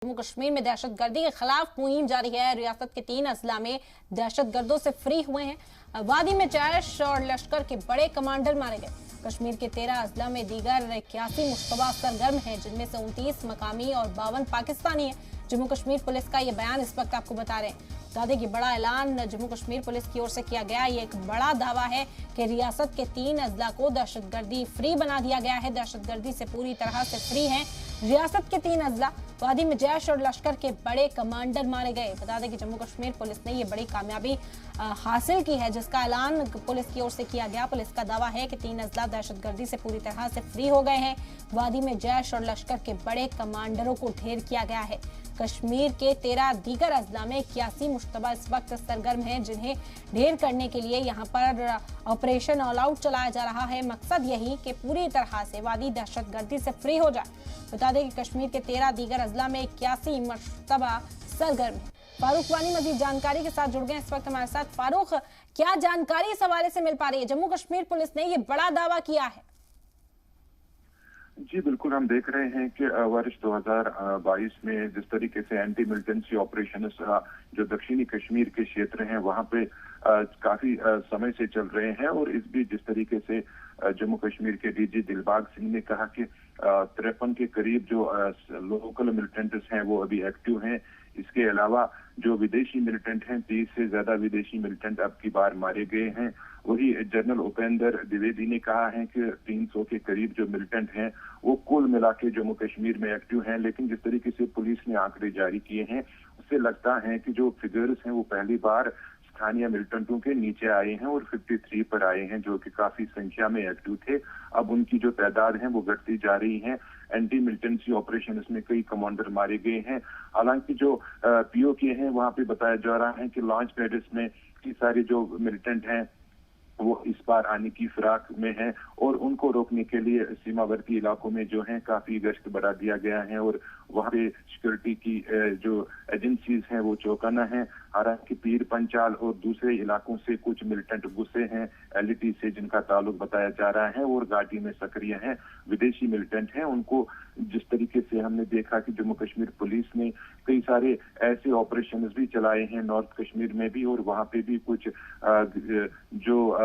जम्मू कश्मीर में दहशतगर्दी के खिलाफ मुहिम जारी है। रियासत के 3 अजला में दहशतगर्दों से फ्री हुए हैं। वादी में जैश और लश्कर के बड़े कमांडर मारे गए। कश्मीर के 13 अजला में दीगर 81 मुश्तबा सरगर्म हैं, जिनमें से 29 मकामी और 52 पाकिस्तानी हैं। जम्मू कश्मीर पुलिस का ये बयान इस वक्त आपको बता रहे हैं। बता दें कि बड़ा ऐलान जम्मू कश्मीर पुलिस की ओर से किया गया। ये एक बड़ा दावा है कि रियासत के 3 अजला को दहशतगर्दी फ्री बना दिया गया है। दहशतगर्दी से पूरी तरह से फ्री हैं रियासत के 3 अजला। वादी में जैश और लश्कर के बड़े कमांडर मारे गए। बता दें कि जम्मू कश्मीर पुलिस ने ये बड़ी कामयाबी हासिल की है, जिसका ऐलान पुलिस की ओर से किया गया। पुलिस का दावा है कि 3 अजला दहशतगर्दी से पूरी तरह से फ्री हो गए हैं। वादी में जैश और लश्कर के बड़े कमांडरों को ढेर किया गया है। कश्मीर के 13 दीगर अजला में 81 मुश्तबा इस वक्त सरगर्म हैं, जिन्हें ढेर करने के लिए यहाँ पर ऑपरेशन ऑल आउट चलाया जा रहा है। मकसद यही कि पूरी तरह से वादी दहशतगर्दी से फ्री हो जाए। बता दें कि कश्मीर के 13 दीगर अजला में 81 मुश्तबा सरगर्म है। फारूक वानी मजीद जानकारी के साथ जुड़ गए इस वक्त हमारे साथ। फारूक, क्या जानकारी इस हवाले से मिल पा रही है? जम्मू कश्मीर पुलिस ने ये बड़ा दावा किया है। जी बिल्कुल, हम देख रहे हैं कि वर्ष 2022 में जिस तरीके से एंटी मिलिटेंसी ऑपरेशन जो दक्षिणी कश्मीर के क्षेत्र हैं वहां पे काफी समय से चल रहे हैं, और इस बीच जिस तरीके से जम्मू कश्मीर के डीजी दिलबाग सिंह ने कहा कि 53 के करीब जो लोकल मिलिटेंट्स हैं वो अभी एक्टिव हैं। इसके अलावा जो विदेशी मिलिटेंट हैं, 30 से ज्यादा विदेशी मिलिटेंट अब की बार मारे गए हैं। वही जनरल उपेंद्र द्विवेदी ने कहा है कि 300 के करीब जो मिलिटेंट हैं वो कुल मिला के जम्मू कश्मीर में एक्टिव हैं। लेकिन जिस तरीके से पुलिस ने आंकड़े जारी किए हैं उससे लगता है कि जो फिगर्स हैं वो पहली बार स्थानीय मिलिटेंटों के नीचे आए हैं और 53 पर आए हैं, जो कि काफी संख्या में एक्टिव थे। अब उनकी जो तादाद है वो घटती जा रही है। एंटी मिलिटेंसी ऑपरेशन इसमें कई कमांडर मारे गए हैं। हालांकि जो पीओके हैं वहां पे बताया जा रहा है कि लॉन्च पैड्स में कई सारे जो मिलिटेंट हैं वो इस बार आने की फिराक में है, और उनको रोकने के लिए सीमावर्ती इलाकों में जो है काफी गश्त बढ़ा दिया गया है, और वहां पे सिक्योरिटी की जो एजेंसीज हैं वो चौकन्ना है। हालांकि पीर पंचाल और दूसरे इलाकों से कुछ मिलिटेंट घुसे हैं एलईटी से, जिनका ताल्लुक बताया जा रहा है और घाटी में सक्रिय हैं। विदेशी मिलिटेंट हैं, उनको जिस तरीके से हमने देखा कि जम्मू कश्मीर पुलिस ने कई सारे ऐसे ऑपरेशन भी चलाए हैं नॉर्थ कश्मीर में भी, और वहां पे भी कुछ जो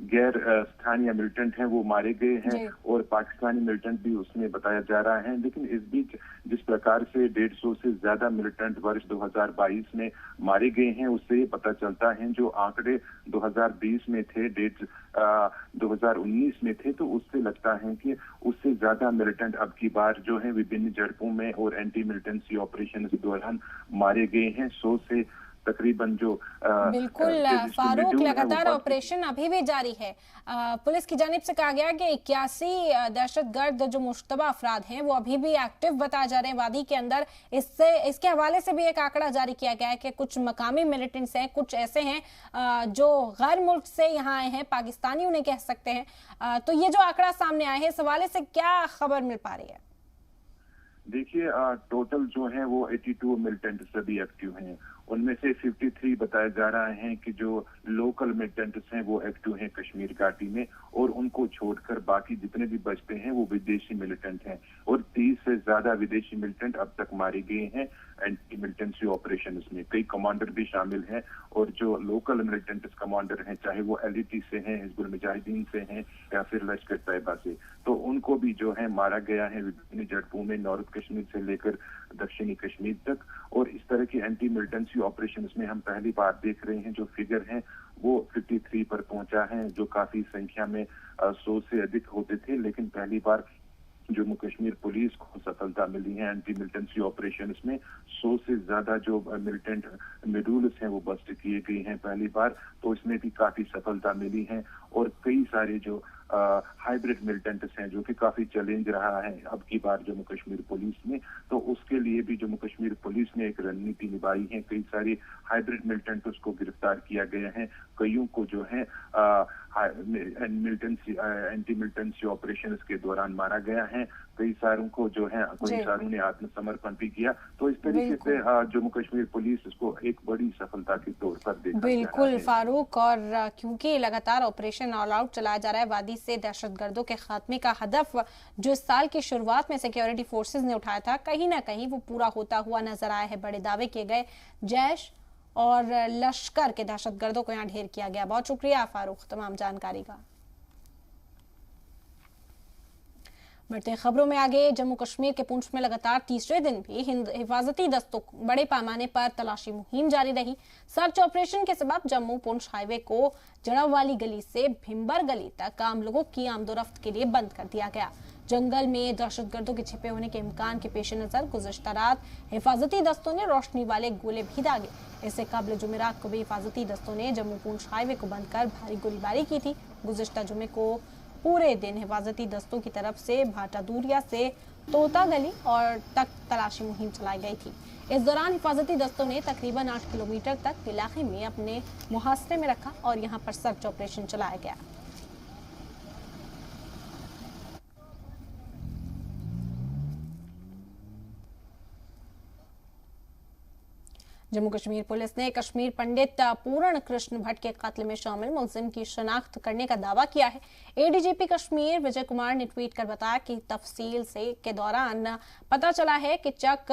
गैर स्थानीय मिलिटेंट हैं वो मारे गए हैं, और पाकिस्तानी मिलिटेंट भी उसमें बताया जा रहा है। लेकिन इस बीच जिस प्रकार से 150 से ज्यादा मिलिटेंट वर्ष 2022 में मारे गए हैं, उससे ये पता चलता है जो आंकड़े 2020 में थे, 2019 में थे, तो उससे लगता है कि उससे ज्यादा मिलिटेंट अब की बार जो है विभिन्न झड़पों में और एंटी मिलिटेंसी ऑपरेशन के दौरान मारे गए हैं। 100 से तकरीबन जो बिल्कुल फारूक, लगातार ऑपरेशन अभी भी जारी है। पुलिस की जानिब से कहा गया कि 81 दहशतगर्द जो मुश्तबा अफराद हैं वो अभी भी एक्टिव बताए जा रहे हैं वादी के अंदर। इसके हवाले से भी एक आंकड़ा जारी किया गया है कि कुछ मकामी मिलिटेंट्स हैं, कुछ ऐसे हैं जो गैर मुल्क से यहाँ आए हैं, पाकिस्तानी उन्हें कह सकते हैं। तो ये जो आंकड़ा सामने आया है, इस हवाले से क्या खबर मिल पा रही है? देखिए, टोटल जो है वो 82 मिलिटेंट सभी एक्टिव हैं। उनमें से 53 बताया जा रहा है कि जो लोकल मिलिटेंट्स हैं वो एक्टिव हैं कश्मीर घाटी में, और उनको छोड़कर बाकी जितने भी बचते हैं वो विदेशी मिलिटेंट हैं, और 30 से ज्यादा विदेशी मिलिटेंट अब तक मारे गए हैं एंटी मिलिटेंसी ऑपरेशन में। कई कमांडर भी शामिल हैं, और जो लोकल मिलिटेंट्स कमांडर हैं, चाहे वो एलईटी से हैं, हिजबुल मुजाहिदीन से हैं या फिर लश्कर तैयबा से, तो उनको भी जो है मारा गया है विभिन्न झड़पों में, नॉर्थ कश्मीर से लेकर दक्षिणी कश्मीर तक। और इस तरह की एंटी मिलिटेंसी ऑपरेशन में हम पहली बार देख रहे हैं जो फिगर है वो 53 पर पहुंचा है, जो काफी संख्या में 100 से अधिक होते थे। लेकिन पहली बार जम्मू कश्मीर पुलिस को सफलता मिली है एंटी मिलिटेंसी ऑपरेशन में। 100 से ज्यादा जो मिलिटेंट मिडुल्स हैं वो बस्ट किए गए हैं पहली बार, तो इसमें भी काफी सफलता मिली है। और कई सारे जो हाइब्रिड मिलिटेंट्स हैं जो कि काफी चैलेंज रहा है अब की बार जम्मू कश्मीर पुलिस में, तो उसके लिए भी जम्मू कश्मीर पुलिस ने एक रणनीति निभाई है। कई सारे हाइब्रिड मिलिटेंट्स को गिरफ्तार किया गया है, कईयों को जो है मिलिटेंसी एंटी मिलिटेंसी ऑपरेशन के दौरान मारा गया है। कई सारों को जो है कई सारों ने आत्मसमर्पण भी किया। तो इस तरीके से जम्मू कश्मीर पुलिस इसको एक बड़ी सफलता के तौर पर देखा बिल्कुल फारूक, और क्योंकि लगातार ऑपरेशन ऑल आउट चलाया जा रहा है, वादी से दहशतगर्दों के खात्मे का हदफ जो इस साल की शुरुआत में सिक्योरिटी फोर्सेस ने उठाया था, कहीं ना कहीं वो पूरा होता हुआ नजर आया है। बड़े दावे किए गए जैश और लश्कर के दहशतगर्दों को यहाँ ढेर किया गया। बहुत शुक्रिया फारूक तमाम जानकारी का। बढ़ते खबरों में आगे, जम्मू कश्मीर के पुंछ में लगातार तीसरे दिन भी हिफाजती दस्तों बड़े पैमाने पर तलाशी मुहिम जारी रही। सर्च ऑपरेशन के सबब जम्मू पुंछ हाईवे को जड़ाव वाली गली से भिम्बर गली तक आम लोगों की आमदोरफ्त के लिए बंद कर दिया गया। जंगल में दहशतगर्दों के छिपे होने के इम्कान के पेश नजर गुज़श्ता रात हिफाजती दस्तों ने रोशनी वाले गोले भी दागे। इससे कबल जुमेरात को भी हिफाजती दस्तों ने जम्मू पुंछ हाईवे को बंद कर भारी गोलीबारी की थी। गुज़श्ता जुमे को पूरे दिन हिफाजती दस्तों की तरफ से भाटा दूरिया से तोता गली और तक तलाशी मुहिम चलाई गई थी। इस दौरान हिफाजती दस्तों ने तकरीबन 8 किलोमीटर तक इलाके में अपने मुहासरे में रखा और यहां पर सर्च ऑपरेशन चलाया गया। जम्मू कश्मीर पुलिस ने कश्मीर पंडित पूर्ण कृष्ण भट्ट के कत्ल में शामिल मुलजिम की शनाख्त करने का दावा किया है। एडीजीपी कश्मीर विजय कुमार ने ट्वीट कर बताया कि तफसील से के दौरान पता चला है कि चक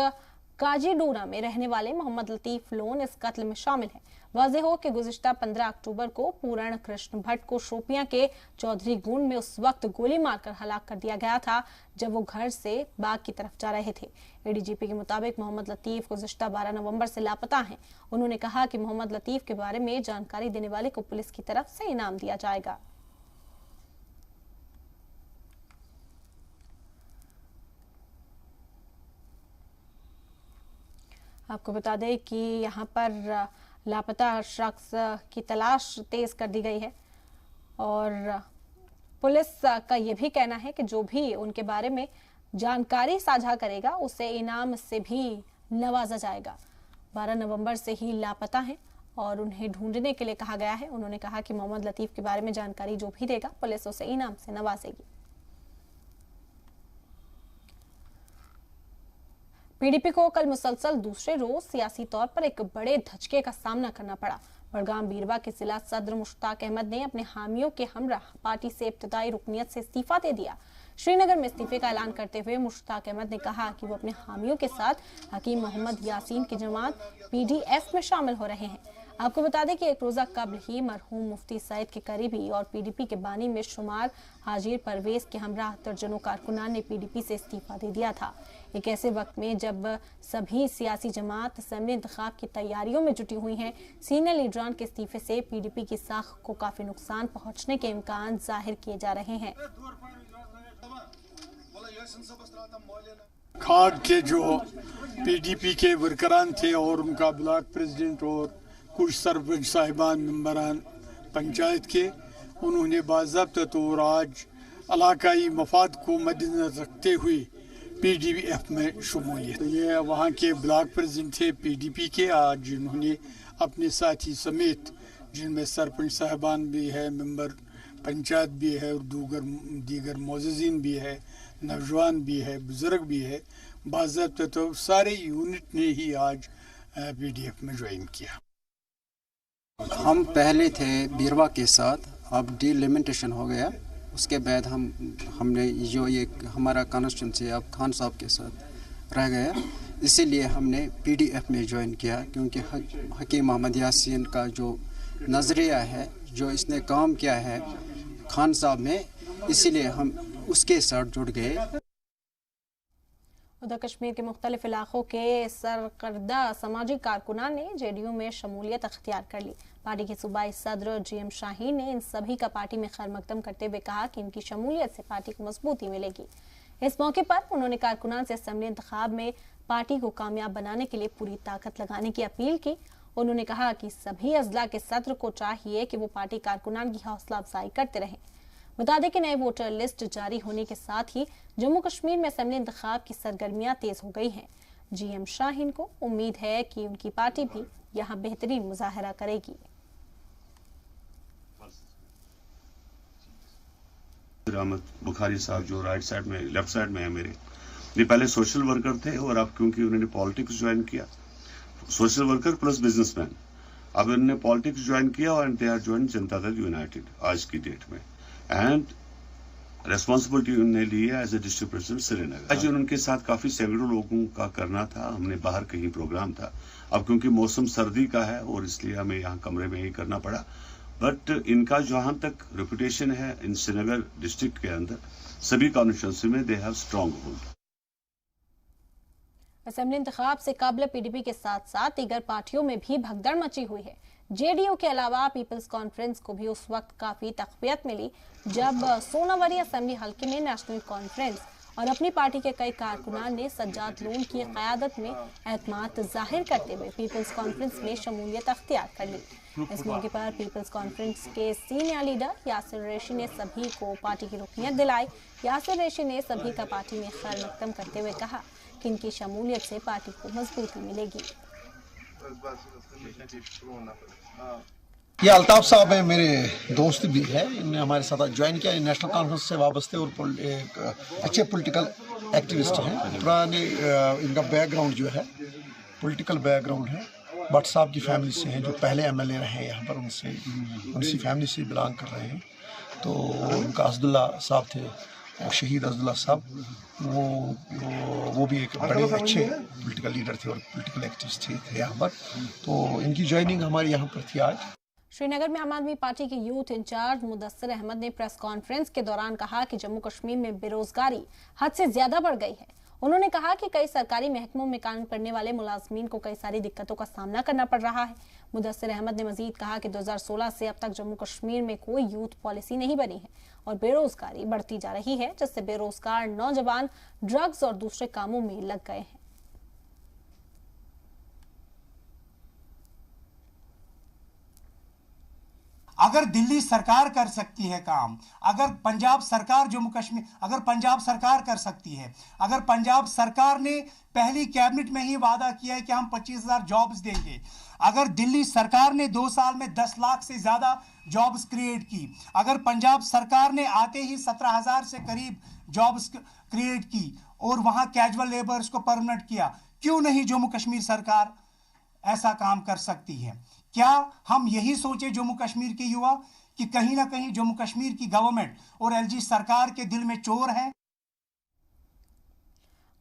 काजीडूरा में रहने वाले मोहम्मद लतीफ लोन इस कत्ल में शामिल है। वाज़ेह हो कि गुज़िश्ता 15 अक्टूबर को पूर्ण कृष्ण भट्ट को शोपियां के चौधरी गुंड में उस वक्त गोली मारकर हलाक कर दिया गया था जब वो घर से बाग की तरफ जा रहे थे। एडीजीपी के मुताबिक मोहम्मद लतीफ गुज़िश्ता 12 नवंबर से लापता हैं। उन्होंने कहा कि मोहम्मद लतीफ के बारे में जानकारी देने वाले को पुलिस की तरफ से इनाम दिया जाएगा। आपको बता दें कि यहाँ पर लापता शख्स की तलाश तेज कर दी गई है और पुलिस का यह भी कहना है कि जो भी उनके बारे में जानकारी साझा करेगा उसे इनाम से भी नवाजा जाएगा। 12 नवंबर से ही लापता हैं और उन्हें ढूंढने के लिए कहा गया है। उन्होंने कहा कि मोहम्मद लतीफ के बारे में जानकारी जो भी देगा पुलिस उसे इनाम से नवाजेगी। पीडीपी को कल मुसलसल दूसरे रोज सियासी तौर पर एक बड़े धचके का सामना करना पड़ा। बड़गाम बीरवा के जिला सदर मुश्ताक अहमद ने अपने हामियों के हमरा पार्टी से इब्तदाई रुकनियत से इस्तीफा दे दिया। श्रीनगर में इस्तीफे का ऐलान करते हुए मुश्ताक अहमद ने कहा कि वो अपने हामियों के साथ हकीम मोहम्मद यासीन की जमात पीडीएफ में शामिल हो रहे हैं। आपको बता दें कि एक रोजा कबल ही मरहूम मुफ्ती सईद के करीबी और पीडीपी के बानी में शुमार हाजिर परवेज के हमरा दर्जनों कारकुनान ने पीडीपी से इस्तीफा दे दिया था। एक ऐसे वक्त में जब सभी सियासी जमात असेंबली इंतखाब की तैयारियों में जुटी हुई हैं, सीनियर लीडरान के इस्तीफे से पीडीपी की साख को काफी नुकसान पहुंचने के इम्कान जाहिर किए जा रहे हैं। खाग के जो पीडीपी के वर्करान थे और उनका ब्लॉक प्रेसिडेंट और कुछ सरपंच साहिबान मेंबरान पंचायत के, उन्होंने बाज़ाब्ता तौर आज इलाकाई मफाद को मद्देनजर रखते हुए पीडीएफ में शमूलियत। ये वहाँ के ब्लॉक प्रेसिडेंट थे पीडीपी के, आज इन्होंने अपने साथी समेत जिनमें सरपंच साहिबान भी है, मेंबर पंचायत भी है और दीगर मोअज़्ज़िज़ीन भी है, नौजवान भी है, बुजुर्ग भी है, बाज़ाब्ता तो सारे यूनिट ने ही आज पीडीएफ में ज्वाइन किया। हम पहले थे बीरवा के साथ, अब डिलिमिटेशन हो गया। उसके बाद हमने जो ये हमारा कॉन्स्टिट्यूंसी अब खान साहब के साथ रह गया, इसीलिए हमने पीडीएफ में ज्वाइन किया क्योंकि हकीम मोहम्मद यासीन का जो नज़रिया है, जो इसने काम किया है खान साहब में, इसीलिए हम उसके साथ जुड़ गए। उधर कश्मीर के मुख्तलिफ इलाकों के सरकर्दा समाजी कारकुनान ने जेडीयू में शमूलियत अख्तियार कर ली। पार्टी के सूबाई सदर जीएम शाहीन ने इन सभी का पार्टी में खैर मकदम करते हुए कहा कि इनकी शमूलियत से पार्टी को मजबूती मिलेगी। इस मौके पर उन्होंने कारकुनान से असेंबली इंतखाब में पार्टी को कामयाब बनाने के लिए पूरी ताकत लगाने की अपील की। उन्होंने कहा कि सभी अजला के सदर को चाहिए कि वो पार्टी कारकुनान की हौसला अफजाई करते रहें। बता दें कि नए वोटर लिस्ट जारी होने के साथ ही जम्मू कश्मीर में असेंबली इंतखाब की सरगर्मियां तेज हो गई हैं। जीएम शाहीन को उम्मीद है कि उनकी पार्टी भी यहां बेहतरीन मुजाहरा करेगी। अहमद बुखारी साहब जो राइट साइड में लेफ्ट साइड में है मेरे, ये पहले सोशल वर्कर थे और अब क्योंकि उन्होंने पॉलिटिक्स ज्वाइन किया, सोशल वर्कर प्लस बिजनेसमैन, अब उन्होंने पॉलिटिक्स ज्वाइन किया और they are join Janata Dal United आज की डेट में, एंड रेस्पॉन्सिबिलिटी उन्होंने ली है as a district president Srinagar. आज उनके साथ काफी सैकड़ों लोगों का करना था, हमने बाहर कहीं प्रोग्राम था, अब क्योंकि मौसम सर्दी का है और इसलिए हमें यहाँ कमरे में ही करना पड़ा, बट इनका जहां तक रेपुटेशन है इन श्रीनगर डिस्ट्रिक्ट के अंदर सभी कॉन्स्टिट्यूंसी में they have strong hold. Assembly इंतखाब से कबल पीडीपी के साथ साथ दीगर पार्टियों में भी भगदड़ मची हुई है। जेडीयू के अलावा पीपल्स कॉन्फ्रेंस को भी उस वक्त काफी तकवीत मिली जब सोनावरी असेंबली हल्के में नेशनल कॉन्फ्रेंस और अपनी पार्टी के कई कारकुनान ने सज्जाद लोन की क़यादत में एतमाद जाहिर करते हुए पीपल्स कॉन्फ्रेंस में शमूलियत अख्तियार कर ली। इस मौके पर पीपल्स कॉन्फ्रेंस के सीनियर लीडर यासिर रेशी ने सभी को पार्टी की रुकनियत दिलाई। यासिर रेशी ने सभी का पार्टी में खैर मकदम करते हुए कहा कि इनकी शमूलियत से पार्टी को मजबूती मिलेगी। ये अल्ताफ साहब है, मेरे दोस्त भी है, इन्होंने हमारे साथ ज्वाइन किया, नेशनल कॉन्फ्रेंस से वाबस्ते और एक अच्छे पॉलिटिकल एक्टिविस्ट हैं। पुराने इनका बैकग्राउंड जो है पॉलिटिकल बैकग्राउंड है, भट्ट साहब की फैमिली से हैं जो पहले एमएलए रहे हैं यहाँ पर, उनसी फैमिली से बिलोंग कर रहे हैं। तो उनका अब्दुल्ला साहब थे, शहीद अब्दुल्ला साहब, वो भी एक बड़े अच्छे पॉलिटिकल लीडर थे और पॉलिटिकल एक्टिविस्ट थे यहाँ पर। तो इनकी ज्वाइनिंग हमारे यहाँ पर थी आज। श्रीनगर में आम आदमी पार्टी के यूथ इंचार्ज मुदस्सिर अहमद ने प्रेस कॉन्फ्रेंस के दौरान कहा कि जम्मू कश्मीर में बेरोजगारी हद से ज्यादा बढ़ गई है। उन्होंने कहा कि कई सरकारी महकमों में काम करने वाले मुलाजमीन को कई सारी दिक्कतों का सामना करना पड़ रहा है। मुदस्सिर अहमद ने मजीद कहा कि 2016 से अब तक जम्मू कश्मीर में कोई यूथ पॉलिसी नहीं बनी है और बेरोजगारी बढ़ती जा रही है, जिससे बेरोजगार नौजवान ड्रग्स और दूसरे कामों में लग गए हैं। अगर दिल्ली सरकार कर सकती है काम, अगर पंजाब सरकार जम्मू कश्मीर, अगर पंजाब सरकार कर सकती है, अगर पंजाब सरकार ने पहली कैबिनेट में ही वादा किया है कि हम 25,000 जॉब्स देंगे, अगर दिल्ली सरकार ने 2 साल में 10 लाख से ज्यादा जॉब्स क्रिएट की, अगर पंजाब सरकार ने आते ही 17,000 से करीब जॉब्स क्रिएट की और वहां कैजुअल लेबर्स को परमानेंट किया, क्यों नहीं जम्मू कश्मीर सरकार ऐसा काम कर सकती है? क्या हम यही सोचे जम्मू कश्मीर के युवा कि कहीं ना कहीं जम्मू कश्मीर की गवर्नमेंट और एलजी सरकार के दिल में चोर है?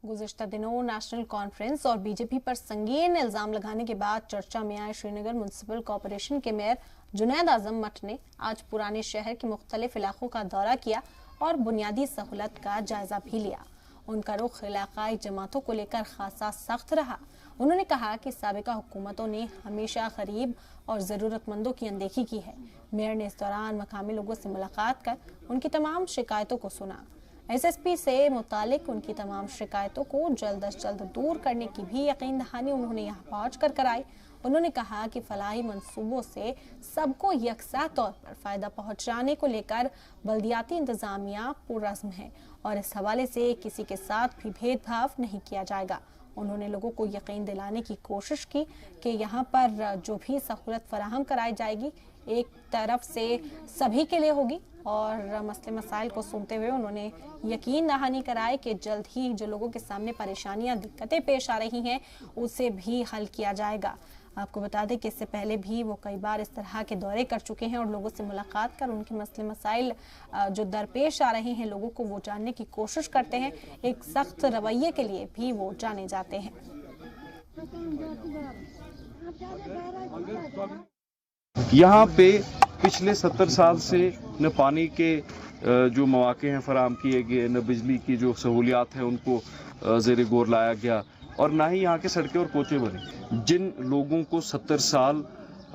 गुज़िश्ता दिनों नेशनल कॉन्फ्रेंस और बीजेपी पर संगीन इल्जाम लगाने के बाद चर्चा में आए श्रीनगर म्युनिसिपल कॉरपोरेशन के मेयर जुनैद आजम मठ ने आज पुराने शहर के मुख्तलिफ इलाकों का दौरा किया और बुनियादी सहूलत का जायजा भी लिया। उनका रुख इलाकाई जमातों को लेकर खासा सख्त रहा। उन्होंने कहा कि साबिका हुकूमतों ने हमेशा गरीब और ज़रूरतमंदों की अनदेखी की है। मेयर ने इस दौरान मकामी लोगों से मुलाकात कर उनकी तमाम शिकायतों को सुना। एसएसपी से मुतालिक उनकी तमाम शिकायतों को जल्द अज जल्द दूर करने की भी यकीन दहानी उन्होंने यहाँ पहुँच कर कराई। उन्होंने कहा कि फलाही मंसूबों से सबको यकसा तौर पर फ़ायदा पहुँचाने को लेकर बल्दियाती इंतज़ामिया पुरज़्म है और इस हवाले से किसी के साथ भी भेदभाव नहीं किया जाएगा। उन्होंने लोगों को यकीन दिलाने की कोशिश की कि यहाँ पर जो भी सहूलत फराहम कराई जाएगी एक तरफ से सभी के लिए होगी और मसले मसाइल को सुनते हुए उन्होंने यकीन दहानी कराई कि जल्द ही जो लोगों के सामने परेशानियां दिक्कतें पेश आ रही हैं उसे भी हल किया जाएगा। आपको बता दें कि इससे पहले भी वो कई बार इस तरह के दौरे कर चुके हैं और लोगों से मुलाकात कर उनके मसले मसाइल जो दरपेश आ रहे हैं लोगों को वो जानने की कोशिश करते हैं। एक सख्त रवैये के लिए भी वो जाने जाते हैं। यहाँ पे पिछले 70 साल से न पानी के जो मौके हैं फराहम किए गए, न बिजली की जो सहूलियात हैं उनको ज़ेरे गौर लाया गया और ना ही यहाँ के सड़कें और कोचे बने। जिन लोगों को 70 साल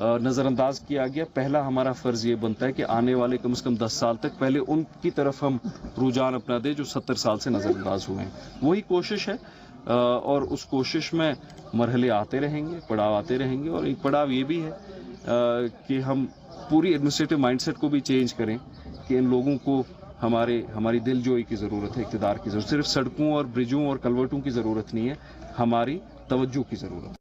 नज़रअंदाज किया गया, पहला हमारा फ़र्ज़ ये बनता है कि आने वाले कम से कम 10 साल तक पहले उनकी तरफ हम रुझान अपना दें जो 70 साल से नज़रअंदाज हुए हैं। वही कोशिश है और उस कोशिश में मरहले आते रहेंगे, पड़ाव आते रहेंगे और एक पड़ाव ये भी है कि हम पूरी एडमिनिस्ट्रेटिव माइंडसेट को भी चेंज करें कि इन लोगों को हमारी दिलजोई की ज़रूरत है, इक़्तिदार की ज़रूरत, सिर्फ सड़कों और ब्रिजों और कलवर्टों की ज़रूरत नहीं है, हमारी तवज्जो की ज़रूरत है।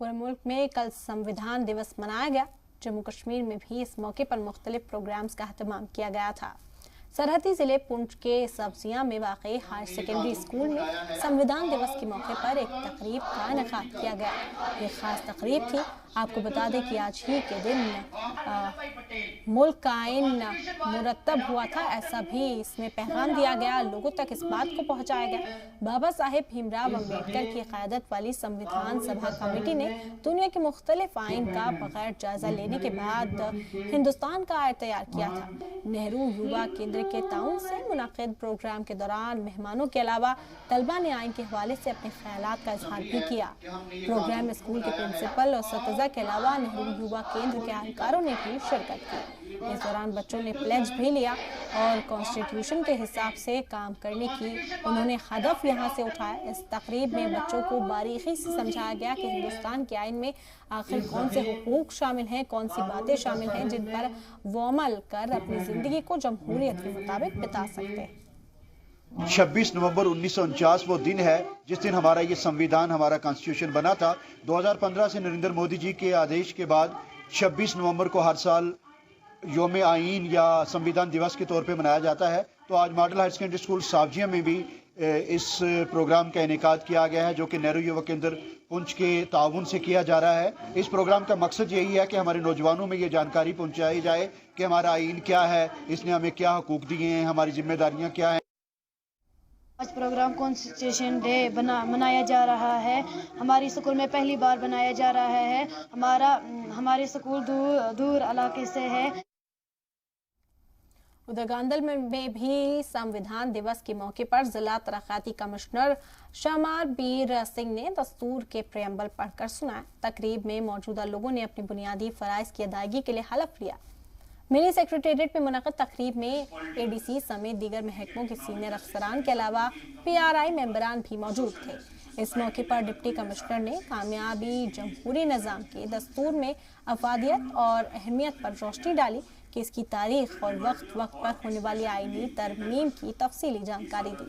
पूरे मुल्क में कल संविधान दिवस मनाया गया। जम्मू कश्मीर में भी इस मौके पर मुख्तलिफ प्रोग्राम्स का अहतमाम किया गया था। सरहदी जिले पुंछ के सब्जियां में वाक़ई हायर सेकेंडरी स्कूल में संविधान दिवस के मौके पर एक तकरीब का इनेकाद किया गया। ये खास तकरीब थी। आपको बता दें कि आज ही के दिन मुल्क का आईन मुरतब हुआ था, ऐसा भी इसमें पैगाम दिया गया, लोगों तक इस बात को पहुंचाया गया। बाबा साहेब भीमराव अम्बेडकर की क़यादत वाली संविधान सभा कमेटी ने दुनिया के मुख्तलिफ आइन का बगैर जायजा लेने के बाद हिंदुस्तान का आयन तैयार किया था। नेहरू युवा केंद्र के ताउन से मुनक़िद प्रोग्राम के दौरान मेहमानों के अलावा तलबा ने आइन के हवाले से अपने ख्यालात का इजहार भी किया। प्रोग्राम में स्कूल के प्रिंसिपल और सतज़ा के अलावा नेहरू युवा केंद्र के एहलकारों ने भी शिरकत की। इस दौरान बच्चों ने प्लेज भी लिया और कॉन्स्टिट्यूशन के हिसाब से काम करने की उन्होंने हदफ यहाँ से उठाया। इस तकरीब में बच्चों को बारीकी से समझाया गया कि हिंदुस्तान के आइन में आखिर कौन से हुकूक शामिल हैं, कौन सी बातें शामिल हैं जिन पर वो अमल कर अपनी ज़िंदगी को जमहूरियत के मुताबिक बिता सकते हैं। 26 नवंबर 1949 वो दिन है जिस दिन हमारा ये संविधान, हमारा कॉन्स्टिट्यूशन बना था। 2015 से नरेंद्र मोदी जी के आदेश के बाद 26 नवंबर को हर साल योम आईन या संविधान दिवस के तौर पे मनाया जाता है। तो आज मॉडल हायर सेकेंडरी स्कूल सावजिया में भी इस प्रोग्राम का इनेकाद किया गया है, जो कि नेहरू युवा केंद्र पुंछ के ताउन से किया जा रहा है। इस प्रोग्राम का मकसद यही है कि हमारे नौजवानों में ये जानकारी पहुंचाई जाए कि हमारा आईन क्या है, इसने हमें क्या हुकूक दिए हैं, हमारी जिम्मेदारियाँ क्या हैं। आज प्रोग्राम कॉन्स्टिट्यूशन डे मनाया जा रहा है। हमारी स्कूल में पहली बार बनाया जा रहा है। हमारे स्कूल दूर इलाके से है। उधर गांधल में भी संविधान दिवस के मौके पर जिला तरक्याती कमिश्नर शामार बीर सिंह ने दस्तूर के प्रेम्बल पढ़कर सुनाया। तकरीब में मौजूदा लोगों ने अपनी बुनियादी फराइज की अदायगी के लिए हलफ लिया। मिनी सेक्रेटेरिएट में मुनक़िद तकरीब में एडीसी समेत दीगर महकमों के सीनियर अफसरान के अलावा पीआरआई मेंबरान भी मौजूद थे। इस मौके पर डिप्टी कमिश्नर ने कामयाबी जमहूरी निज़ाम के दस्तूर में अफादियत और अहमियत पर रोशनी डाली कि इसकी तारीख और वक्त पर होने वाली आईनी तरमीम की तफसीली जानकारी दी।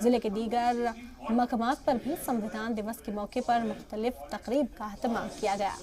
जिले के दीगर मकामात पर भी संविधान दिवस के मौके पर मुख्तलिफ तकरीब का अहतमाम किया गया।